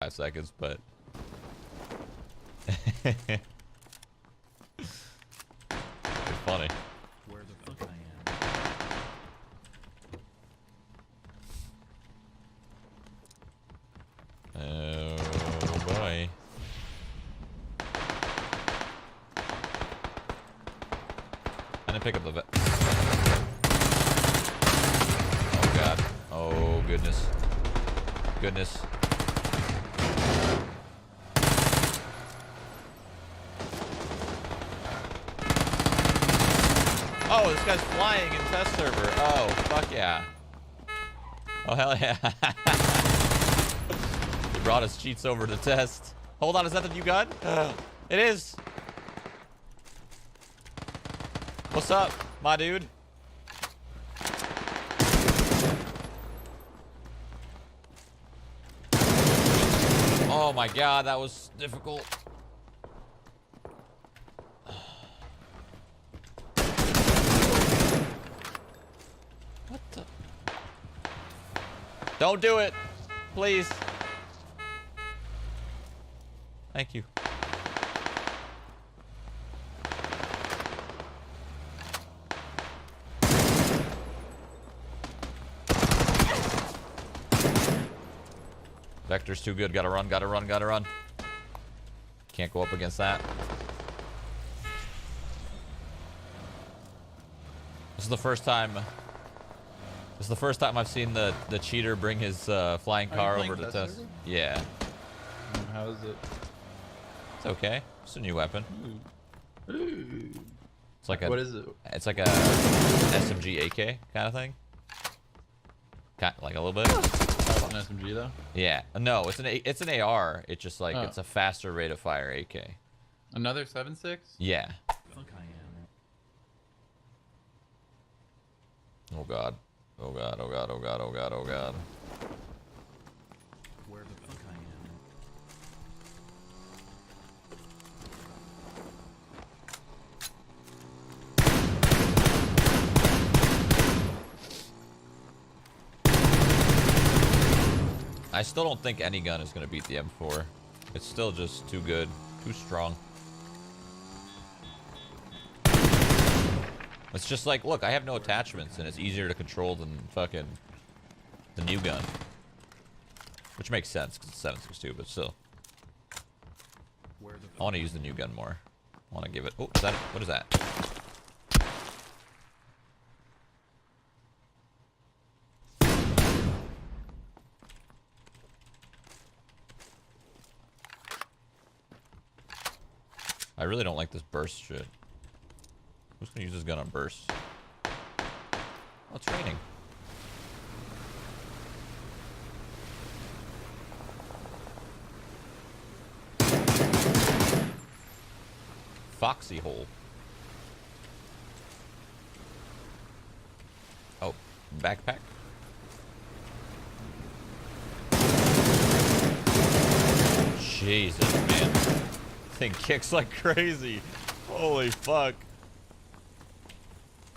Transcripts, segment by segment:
5 seconds, but it's funny. Where the fuck I am. Oh boy. I didn't pick up the oh god. Oh goodness. Goodness. Oh, this guy's flying in test server. Oh, fuck yeah. Oh, hell yeah. He brought his cheats over to test. Hold on, is that the new gun? It is. What's up, my dude? Oh my god, that was difficult. What the? Don't do it, please. Thank you. Vector's too good. Gotta run, gotta run, gotta run. Can't go up against that. This is the first time. This is the first time I've seen the cheater bring his flying car over to test. Yeah. How is it? It's okay. It's a new weapon. Ooh. It's like a. What is it? It's like a SMG AK kind of thing. Like a little bit. Oh, it's an SMG though. Yeah. No, it's an AR. It's just like it's a faster rate of fire AK. Another 7.6? Yeah. Fuck I am. Oh god. Oh god. Oh god. Oh god. Oh god. Oh god. Where the fuck I am. I still don't think any gun is going to beat the M4. It's still just too good, too strong. It's just like, look, I have no attachments and it's easier to control than fucking the new gun. Which makes sense because it's 762, but still. I want to use the new gun more. I want to give it... Oh, is that... What is that? I really don't like this burst shit. Who's gonna use this gun on burst? Oh, it's raining. Foxy hole. Oh, backpack. Jesus, man. Thing kicks like crazy. Holy fuck.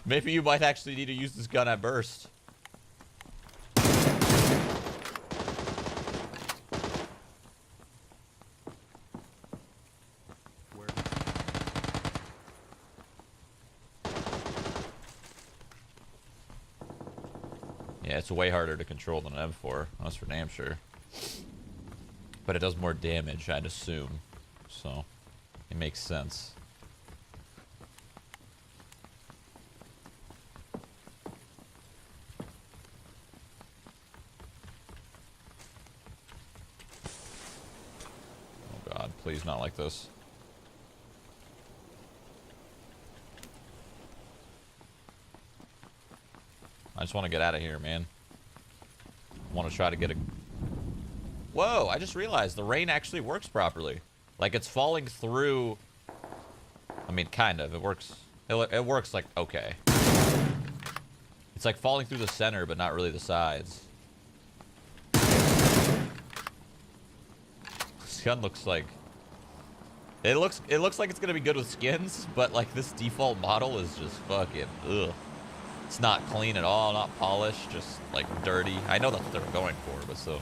Maybe you might actually need to use this gun at burst. Yeah, it's way harder to control than an M4. That's for damn sure. But it does more damage, I'd assume. So, it makes sense. Oh god, please not like this. I just want to get out of here, man. I want to try to get a... Whoa, I just realized the rain actually works properly. Like, it's falling through... I mean, kind of. It works... It works, like, okay. It's like falling through the center, but not really the sides. This gun looks like... It looks like it's gonna be good with skins, but, like, this default model is just fucking... Ugh. It's not clean at all, not polished, just, like, dirty. I know that's what they were going for, but still.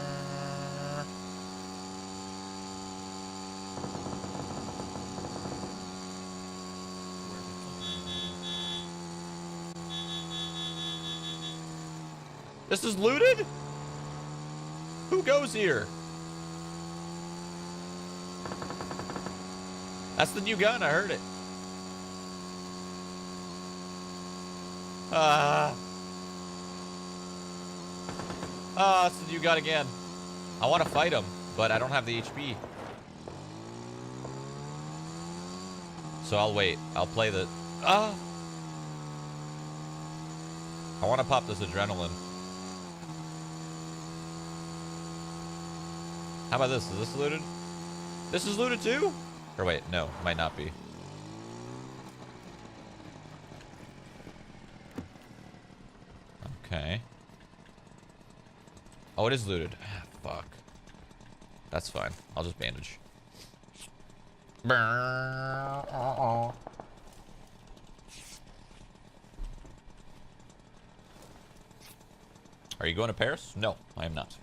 This is looted? Who goes here? That's the new gun, I heard it. That's the new gun again. I want to fight him, but I don't have the HP. So I'll wait. I'll play the... I want to pop this adrenaline. How about this? Is this looted? This is looted too? Or wait, no, might not be. Okay. Oh, it is looted. Ah, fuck. That's fine. I'll just bandage. Are you going to Paris? No, I am not.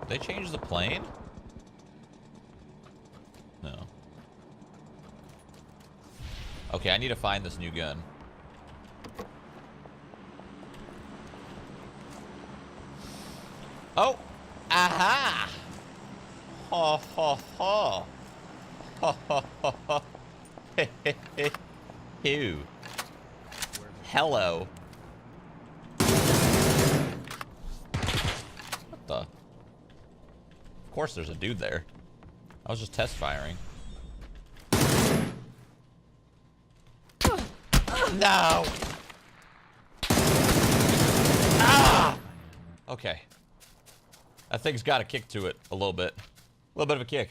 Did they change the plane? No. Okay, I need to find this new gun. Oh! Aha! Ha ha ha! Ha ha ha ha! He he he! Ew. Hello. What the? Of course there's a dude there. I was just test firing. No! Ah! Okay. That thing's got a kick to it a little bit. A little bit of a kick.